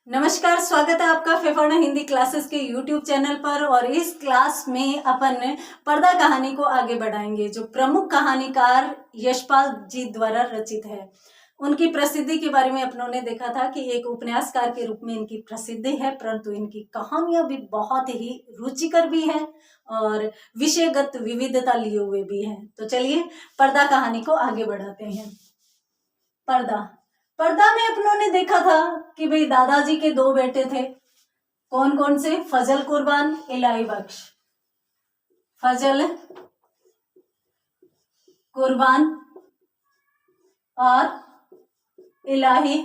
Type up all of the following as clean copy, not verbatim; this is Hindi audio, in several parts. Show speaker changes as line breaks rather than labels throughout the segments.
नमस्कार, स्वागत है आपका फेफाना हिंदी क्लासेस के YouTube चैनल पर। और इस क्लास में अपन पर्दा कहानी को आगे बढ़ाएंगे, जो प्रमुख कहानीकार यशपाल जी द्वारा रचित है। उनकी प्रसिद्धि के बारे में अपनों ने देखा था कि एक उपन्यासकार के रूप में इनकी प्रसिद्धि है, परंतु इनकी कहानियां भी बहुत ही रुचिकर भी हैं और विषयगत विविधता लिए हुए भी हैं। तो चलिए पर्दा कहानी को आगे बढ़ाते हैं। पर्दा में अपनों ने देखा था कि भाई दादाजी के दो बेटे थे। कौन कौन से? फजल कुर्बान, इलाही बख्श। फजल कुर्बान और इलाही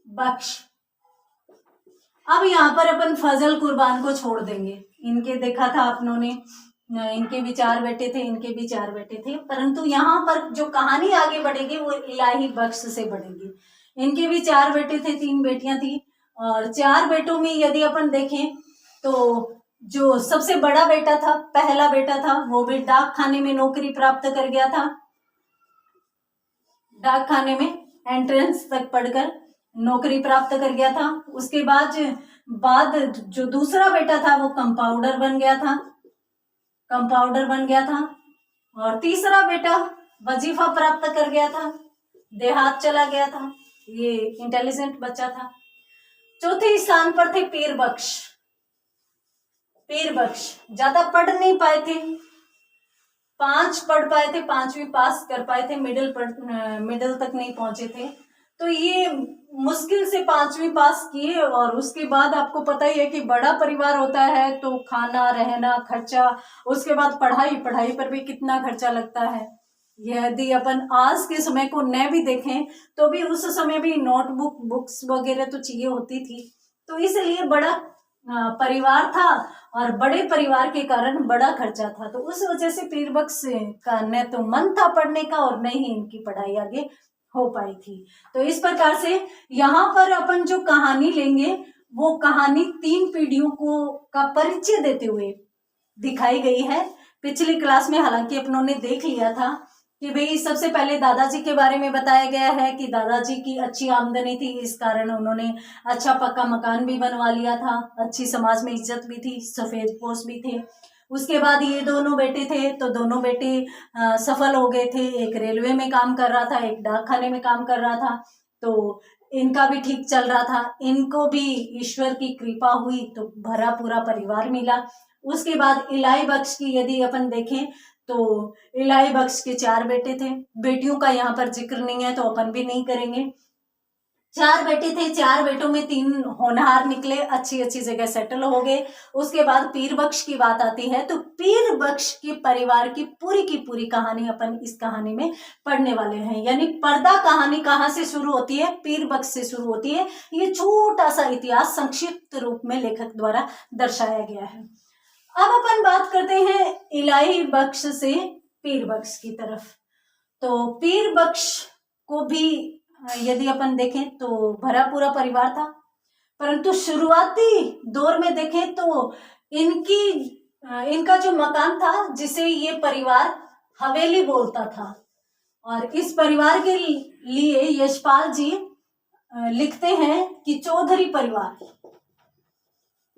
बख्श। अब यहाँ पर अपन फजल कुर्बान को छोड़ देंगे। इनके देखा था अपनों ने, इनके भी चार बेटे थे, इनके भी चार बेटे थे, परंतु यहाँ पर जो कहानी आगे बढ़ेगी वो इलाही बख्श से बढ़ेगी। इनके भी चार बेटे थे, तीन बेटियां थी। और चार बेटों में यदि अपन देखें तो जो सबसे बड़ा बेटा था, पहला बेटा था, वो भी डाक खाने में नौकरी प्राप्त कर गया था। डाक खाने में एंट्रेंस तक पढ़कर नौकरी प्राप्त कर गया था। उसके बाद जो दूसरा बेटा था वो कंपाउंडर बन गया था। और तीसरा बेटा वजीफा प्राप्त कर गया था, देहात चला गया था। ये इंटेलिजेंट बच्चा था। चौथे स्थान पर थे पीर बख्श। ज्यादा पढ़ नहीं पाए थे, 5 पढ़ पाए थे, 5वीं पास कर पाए थे, मिडिल तक नहीं पहुंचे थे। तो ये मुश्किल से 5वीं पास किए। और उसके बाद आपको पता ही है कि बड़ा परिवार होता है तो खाना, रहना, खर्चा, उसके बाद पढ़ाई पर भी कितना खर्चा लगता है। यदि अपन आज के समय को न भी देखें तो भी उस समय भी नोटबुक, बुक्स वगैरह तो चाहिए होती थी। तो इसलिए बड़ा परिवार था और बड़े परिवार के कारण बड़ा खर्चा था। तो उस वजह से पीर बख्श का न तो मन था पढ़ने का और न ही इनकी पढ़ाई आगे हो पाई थी। तो इस प्रकार से यहाँ पर अपन जो कहानी लेंगे वो कहानी 3 पीढ़ियों का परिचय देते हुए दिखाई गई है। पिछली क्लास में हालांकि अपनों ने देख लिया था कि भाई सबसे पहले दादाजी के बारे में बताया गया है कि दादाजी की अच्छी आमदनी थी, इस कारण उन्होंने अच्छा पक्का मकान भी बनवा लिया था, अच्छी समाज में इज्जत भी थी, सफेद पोश भी थे। उसके बाद ये दोनों बेटे थे तो दोनों बेटे सफल हो गए थे। एक रेलवे में काम कर रहा था, एक डाक खाने में काम कर रहा था। तो इनका भी ठीक चल रहा था। इनको भी ईश्वर की कृपा हुई तो भरा पूरा परिवार मिला। उसके बाद इलाही बख्श की यदि अपन देखें तो इलाही बख्श के 4 बेटे थे। बेटियों का यहाँ पर जिक्र नहीं है तो अपन भी नहीं करेंगे। 4 बेटे थे, 4 बेटों में 3 होनहार निकले, अच्छी जगह सेटल हो गए। उसके बाद पीर बख्श की बात आती है तो पीर बख्श के परिवार की पूरी कहानी अपन इस कहानी में पढ़ने वाले हैं। यानी पर्दा कहानी कहाँ से शुरू होती है? पीर बख्श से शुरू होती है। ये छोटा सा इतिहास संक्षिप्त रूप में लेखक द्वारा दर्शाया गया है। अब अपन बात करते हैं इलाही बख्श से पीर बख्श की तरफ। तो पीर बख्श को भी यदि अपन देखें तो भरा पूरा परिवार था, परंतु शुरुआती दौर में देखें तो इनका जो मकान था जिसे ये परिवार हवेली बोलता था। और इस परिवार के लिए यशपाल जी लिखते हैं कि चौधरी परिवार,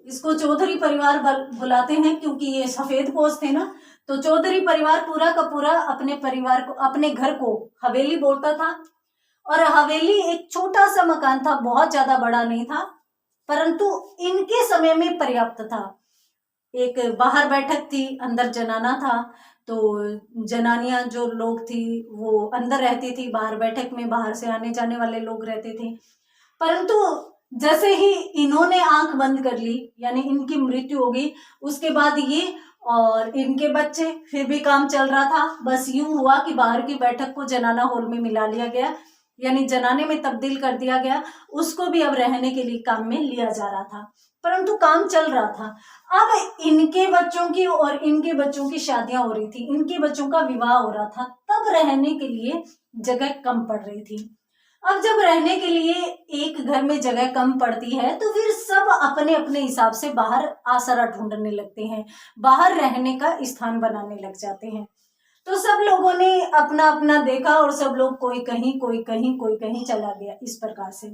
इसको चौधरी परिवार बुलाते हैं क्योंकि ये सफेद पोश थे ना। तो चौधरी परिवार पूरा का पूरा अपने परिवार को, अपने घर को हवेली बोलता था। और हवेली एक छोटा सा मकान था, बहुत ज्यादा बड़ा नहीं था, परंतु इनके समय में पर्याप्त था। एक बाहर बैठक थी, अंदर जनाना था। तो जनानियां जो लोग थी वो अंदर रहती थी, बाहर बैठक में बाहर से आने जाने वाले लोग रहते थे। परंतु जैसे ही इन्होंने आंख बंद कर ली, यानी इनकी मृत्यु हो गई, उसके बाद ये और इनके बच्चे, फिर भी काम चल रहा था। बस यूं हुआ कि बाहर की बैठक को जनाना हॉल में मिला लिया गया, यानी जनाने में तब्दील कर दिया गया। उसको भी अब रहने के लिए काम में लिया जा रहा था, परंतु काम चल रहा था। अब इनके बच्चों की और इनके बच्चों की शादियां हो रही थी, इनके बच्चों का विवाह हो रहा था, तब रहने के लिए जगह कम पड़ रही थी। अब जब रहने के लिए एक घर में जगह कम पड़ती है तो फिर सब अपने अपने हिसाब से बाहर आसरा ढूंढने लगते हैं, बाहर रहने का स्थान बनाने लग जाते हैं। तो सब लोगों ने अपना अपना देखा और सब लोग कोई कहीं चला गया, इस प्रकार से।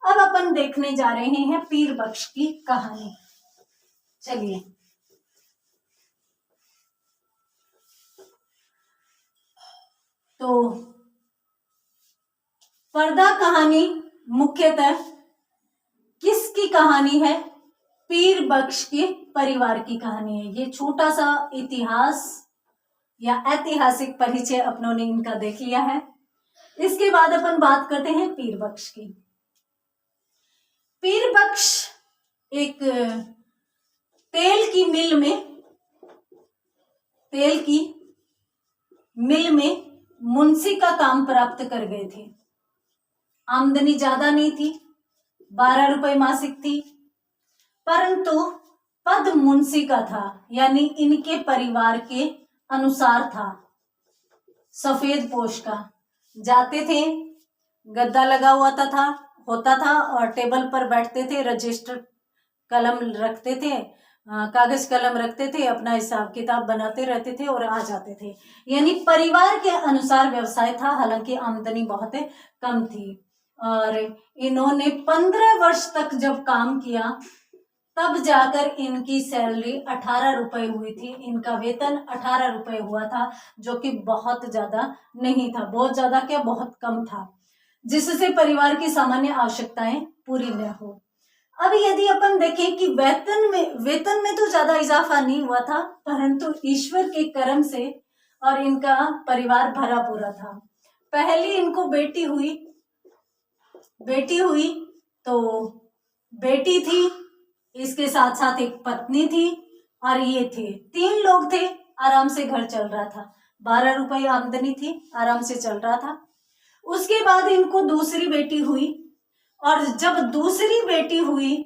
अब अपन देखने जा रहे हैं पीर बख्श की कहानी। चलिए, तो पर्दा कहानी मुख्यतः किसकी कहानी है? पीर बख्श के परिवार की कहानी है। ये छोटा सा इतिहास या ऐतिहासिक परिचय अपनों ने इनका देख लिया है। इसके बाद अपन बात करते हैं पीर बख्श की। पीर बख्श एक तेल की मिल में मुंशी का काम प्राप्त कर गए थे। आमदनी ज्यादा नहीं थी, 12 रुपए मासिक थी, परंतु पद मुंशी का था, यानी इनके परिवार के अनुसार था। सफेद पोश का, जाते थे, गद्दा लगा हुआ होता था और टेबल पर बैठते थे, रजिस्टर कलम रखते थे, कागज कलम रखते थे, अपना हिसाब किताब बनाते रहते थे और आ जाते थे। यानी परिवार के अनुसार व्यवसाय था, हालांकि आमदनी बहुत कम थी। और इन्होंने 15 वर्ष तक जब काम किया तब जाकर इनकी सैलरी 18 रुपए हुई थी। इनका वेतन 18 रुपए हुआ था, जो कि बहुत ज्यादा नहीं था, बहुत ज्यादा क्या, बहुत कम था, जिससे परिवार की सामान्य आवश्यकताएं पूरी न हो। अब यदि अपन देखें कि वेतन में तो ज्यादा इजाफा नहीं हुआ था, परंतु ईश्वर के कर्म से और इनका परिवार भरा पूरा था। पहली इनको बेटी हुई तो बेटी थी, इसके साथ साथ एक पत्नी थी और ये थे, 3 लोग थे। आराम से घर चल रहा था, 12 रुपए आमदनी थी, आराम से चल रहा था। उसके बाद इनको दूसरी बेटी हुई और जब दूसरी बेटी हुई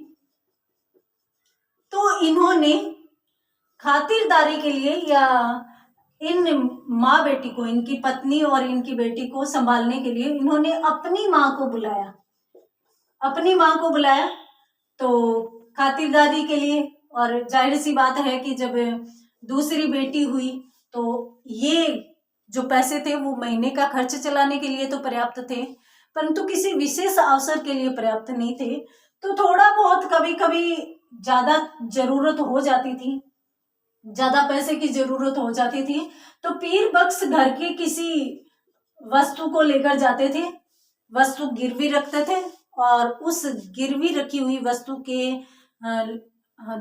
तो इन्होंने खातिरदारी के लिए या इन माँ बेटी को, इनकी पत्नी और इनकी बेटी को संभालने के लिए इन्होंने अपनी माँ को बुलाया तो खातिरदारी के लिए। और जाहिर सी बात है कि जब दूसरी बेटी हुई तो ये जो पैसे थे वो महीने का खर्च चलाने के लिए तो पर्याप्त थे, परंतु किसी विशेष अवसर के लिए पर्याप्त नहीं थे। तो थोड़ा बहुत कभी कभी ज्यादा जरूरत हो जाती थी, ज्यादा पैसे की जरूरत हो जाती थी, तो पीर बख्श घर के किसी वस्तु को लेकर जाते थे, वस्तु गिरवी रखते थे और उस गिरवी रखी हुई वस्तु के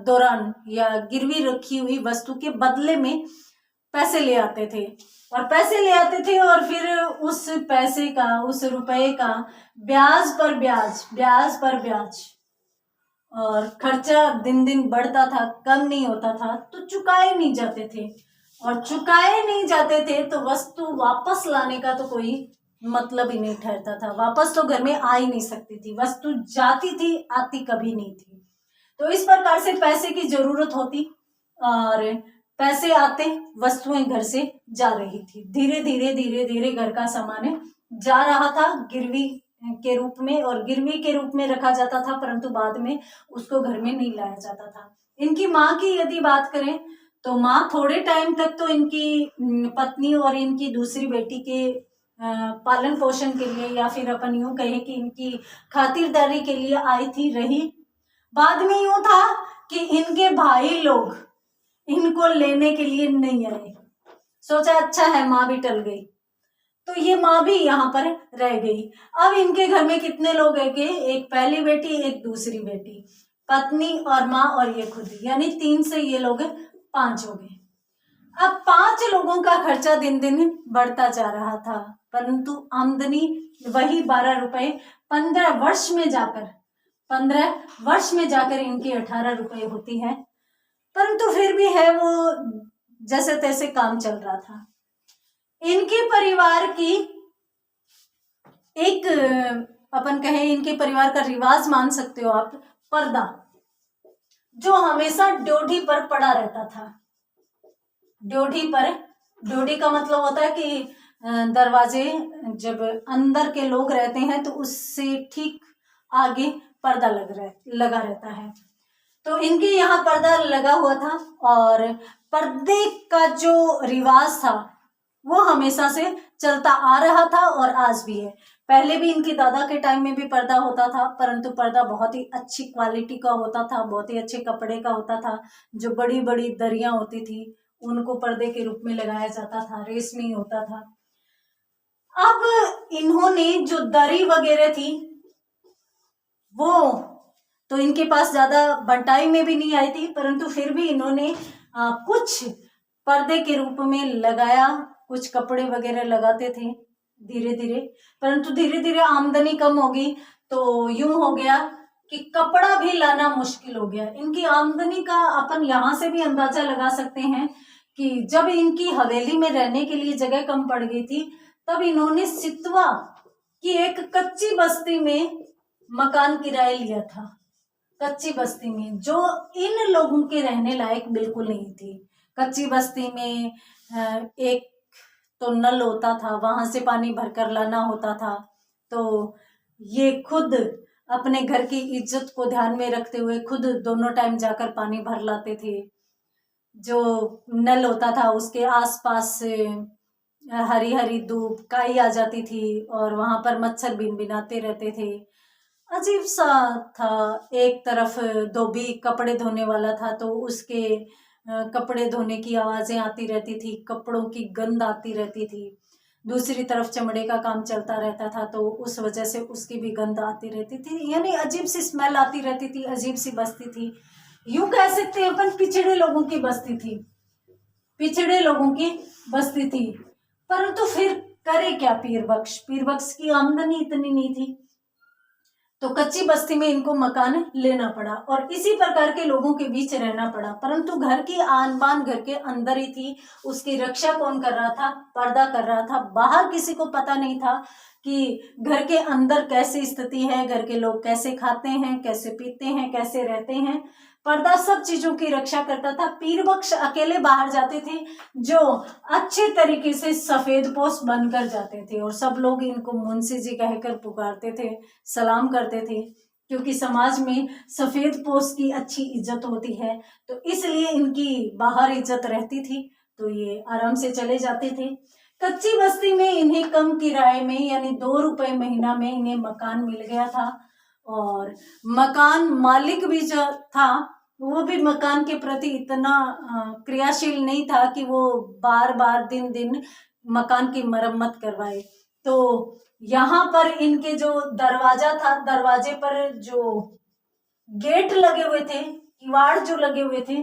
दौरान या गिरवी रखी हुई वस्तु के बदले में पैसे ले आते थे और फिर उस पैसे का, उस रुपए का ब्याज पर ब्याज और खर्चा दिन दिन बढ़ता था, कम नहीं होता था, तो चुकाए नहीं जाते थे तो वस्तु वापस लाने का तो कोई मतलब ही नहीं ठहरता था। वापस तो घर में आ ही नहीं सकती थी, वस्तु जाती थी, आती कभी नहीं थी। तो इस प्रकार से पैसे की जरूरत होती और पैसे आते, वस्तुएं घर से जा रही थी। धीरे धीरे घर का सामान जा रहा था गिरवी के रूप में, और गिरवी के रूप में रखा जाता था, परंतु बाद में उसको घर में नहीं लाया जाता था। इनकी माँ की यदि बात करें तो माँ थोड़े टाइम तक तो इनकी पत्नी और इनकी दूसरी बेटी के पालन पोषण के लिए, या फिर अपन यूं कहें कि इनकी खातिरदारी के लिए आई थी, रही। बाद में यूं था कि इनके भाई लोग इनको लेने के लिए नहीं आए, सोचा अच्छा है माँ भी टल गई, तो ये माँ भी यहाँ पर रह गई। अब इनके घर में कितने लोग है कि एक पहली बेटी, एक दूसरी बेटी, पत्नी और माँ और ये खुद, यानी 3 से ये लोग 5 हो गए। अब 5 लोगों का खर्चा दिन दिन बढ़ता जा रहा था, परंतु आमदनी वही 12 रुपए। 15 वर्ष में जाकर इनकी 18 रुपए होती है, परंतु फिर भी है वो जैसे तैसे काम चल रहा था। इनके परिवार की एक, अपन कहें इनके परिवार का रिवाज मान सकते हो आप, पर्दा, जो हमेशा ड्योढ़ी पर पड़ा रहता था। ड्योढ़ी का मतलब होता है कि दरवाजे, जब अंदर के लोग रहते हैं तो उससे ठीक आगे पर्दा लगा रहता है। तो इनके यहाँ पर्दा लगा हुआ था और पर्दे का जो रिवाज था वो हमेशा से चलता आ रहा था और आज भी है। पहले भी इनके दादा के टाइम में भी पर्दा होता था, परंतु पर्दा बहुत ही अच्छी क्वालिटी का होता था, बहुत ही अच्छे कपड़े का होता था। जो बड़ी बड़ी दरियां होती थी उनको पर्दे के रूप में लगाया जाता था, रेशमी होता था। अब इन्होंने जो दरी वगैरह थी वो तो इनके पास ज्यादा बंटाई में भी नहीं आई थी, परंतु फिर भी इन्होंने कुछ पर्दे के रूप में लगाया, कुछ कपड़े वगैरह लगाते थे धीरे धीरे। परंतु धीरे धीरे आमदनी कम होगी तो यूं हो गया कि कपड़ा भी लाना मुश्किल हो गया। इनकी आमदनी का अपन यहाँ से भी अंदाजा लगा सकते हैं कि जब इनकी हवेली में रहने के लिए जगह कम पड़ गई थी तब इन्होंने सितवा की एक कच्ची बस्ती में मकान किराए लिया था। कच्ची बस्ती में जो इन लोगों के रहने लायक बिल्कुल नहीं थी। कच्ची बस्ती में एक तो नल होता था, वहां से पानी भरकर लाना होता था। तो ये खुद अपने घर की इज्जत को ध्यान में रखते हुए खुद दोनों टाइम जाकर पानी भर लाते थे। जो नल होता था उसके आसपास से हरी हरी धूप काई आ जाती थी और वहां पर मच्छर भिनभिनाते रहते थे। अजीब सा था। एक तरफ धोबी कपड़े धोने वाला था तो उसके कपड़े धोने की आवाजें आती रहती थी, कपड़ों की गंध आती रहती थी। दूसरी तरफ चमड़े का काम चलता रहता था तो उस वजह से उसकी भी गंध आती रहती थी, यानी अजीब सी स्मेल आती रहती थी। अजीब सी बस्ती थी, यूं कह सकते हैं अपन पिछड़े लोगों की बस्ती थी, पिछड़े लोगों की बस्ती थी। परंतु फिर करे क्या पीर बख्श की आमदनी इतनी नहीं थी तो कच्ची बस्ती में इनको मकान लेना पड़ा और इसी प्रकार के लोगों के बीच रहना पड़ा। परंतु घर की आन बान घर के अंदर ही थी, उसकी रक्षा कौन कर रहा था? पर्दा कर रहा था। बाहर किसी को पता नहीं था कि घर के अंदर कैसी स्थिति है, घर के लोग कैसे खाते हैं, कैसे पीते हैं, कैसे रहते हैं। पर्दा सब चीजों की रक्षा करता था। पीर बख्श अकेले बाहर जाते थे जो अच्छे तरीके से सफेद पोश बनकर जाते थे और सब लोग इनको मुंशी जी कहकर पुकारते थे, सलाम करते थे, क्योंकि समाज में सफेद पोश की अच्छी इज्जत होती है। तो इसलिए इनकी बाहर इज्जत रहती थी तो ये आराम से चले जाते थे। कच्ची बस्ती में इन्हें कम किराए में यानी 2 रुपए महीना में इन्हें मकान मिल गया था और मकान मालिक भी जो था वो भी मकान के प्रति इतना क्रियाशील नहीं था कि वो बार बार दिन दिन मकान की मरम्मत करवाए। तो यहाँ पर इनके जो दरवाजा था, दरवाजे पर जो गेट लगे हुए थे, किवाड़ जो लगे हुए थे,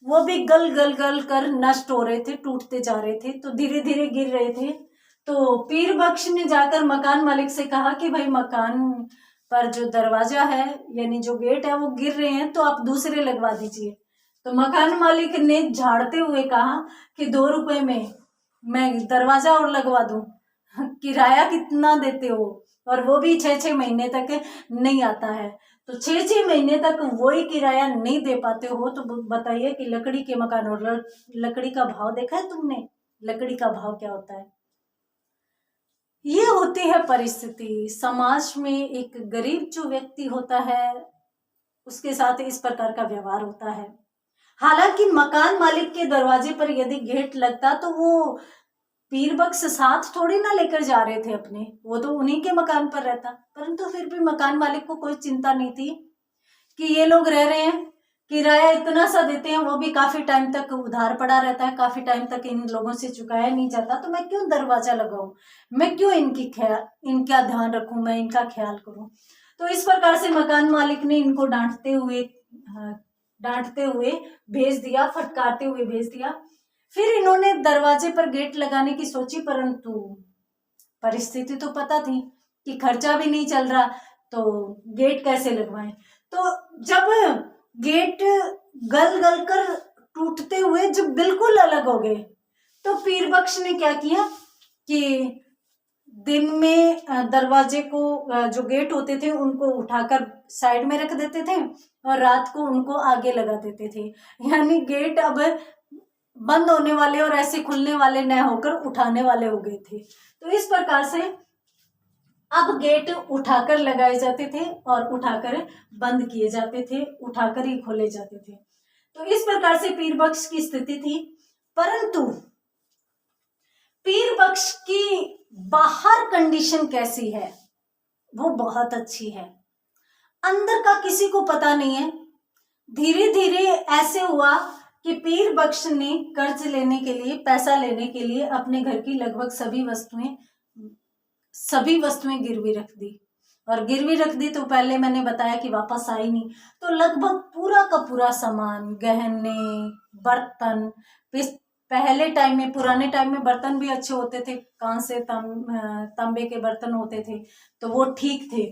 वो भी गल गल गल कर नष्ट हो रहे थे, टूटते जा रहे थे, तो धीरे धीरे गिर रहे थे। तो पीर बख्श ने जाकर मकान मालिक से कहा कि भाई मकान पर जो दरवाजा है यानी जो गेट है वो गिर रहे हैं तो आप दूसरे लगवा दीजिए। तो मकान मालिक ने झाड़ते हुए कहा कि 2 रुपए में मैं दरवाजा और लगवा दूं, किराया कितना देते हो? और वो भी 6-6 महीने तक नहीं आता है। तो 6-6 महीने तक वही किराया नहीं दे पाते हो तो बताइए कि लकड़ी के मकान और लकड़ी का भाव देखा है तुमने? लकड़ी का भाव क्या होता है? ये होती है परिस्थिति। समाज में एक गरीब जो व्यक्ति होता है उसके साथ इस प्रकार का व्यवहार होता है। हालांकि मकान मालिक के दरवाजे पर यदि गेट लगता तो वो पीर बख्श साथ थोड़ी ना लेकर जा रहे थे अपने, वो तो उन्हीं के मकान पर रहता। परंतु फिर भी मकान मालिक को कोई चिंता नहीं थी कि ये लोग रह रहे हैं, किराया इतना सा देते हैं, वो भी काफी टाइम तक उधार पड़ा रहता है, काफी टाइम तक इन लोगों से चुकाया नहीं जाता, तो मैं क्यों दरवाजा लगाऊं, मैं क्यों इनका ध्यान रखूं, मैं इनका ख्याल करूं। तो इस प्रकार से मकान मालिक ने इनको डांटते हुए भेज दिया, फटकारते हुए भेज दिया। फिर इन्होंने दरवाजे पर गेट लगाने की सोची, परंतु परिस्थिति तो पता थी कि खर्चा भी नहीं चल रहा तो गेट कैसे लगवाएं। तो जब गेट गल गल कर टूटते हुए जब बिल्कुल अलग हो गए तो पीर बख्श ने क्या किया कि दिन में दरवाजे को जो गेट होते थे उनको उठाकर साइड में रख देते थे और रात को उनको आगे लगा देते थे। यानी गेट अब बंद होने वाले और ऐसे खुलने वाले न होकर उठाने वाले हो गए थे। तो इस प्रकार से अब गेट उठाकर लगाए जाते थे और उठाकर बंद किए जाते थे, उठाकर ही खोले जाते थे। तो इस प्रकार से पीर बख्श की स्थिति थी। परंतु पीर बख्श की बाहर कंडीशन कैसी है, वो बहुत अच्छी है, अंदर का किसी को पता नहीं है। धीरे धीरे ऐसे हुआ कि पीर बख्श ने कर्ज लेने के लिए, पैसा लेने के लिए अपने घर की लगभग सभी वस्तुएं गिरवी रख दी। और गिरवी रख दी तो पहले मैंने बताया कि वापस आई नहीं, तो लगभग पूरा का पूरा सामान, गहने, बर्तन, पहले टाइम में, पुराने टाइम में बर्तन भी अच्छे होते थे, कांसे तांबे के बर्तन होते थे, तो वो ठीक थे।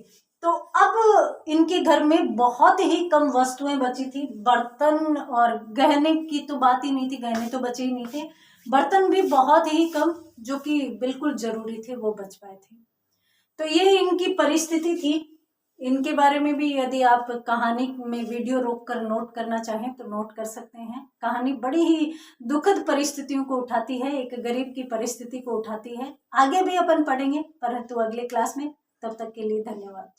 तो अब इनके घर में बहुत ही कम वस्तुएं बची थी। बर्तन और गहने की तो बात ही नहीं थी, गहने तो बचे ही नहीं थे, बर्तन भी बहुत ही कम, जो कि बिल्कुल जरूरी थे, वो बच पाए थे। तो ये इनकी परिस्थिति थी। इनके बारे में भी यदि आप कहानी में वीडियो रोककर नोट करना चाहें तो नोट कर सकते हैं। कहानी बड़ी ही दुखद परिस्थितियों को उठाती है, एक गरीब की परिस्थिति को उठाती है। आगे भी अपन पढ़ेंगे, परंतु अगले क्लास में। तब तक के लिए धन्यवाद।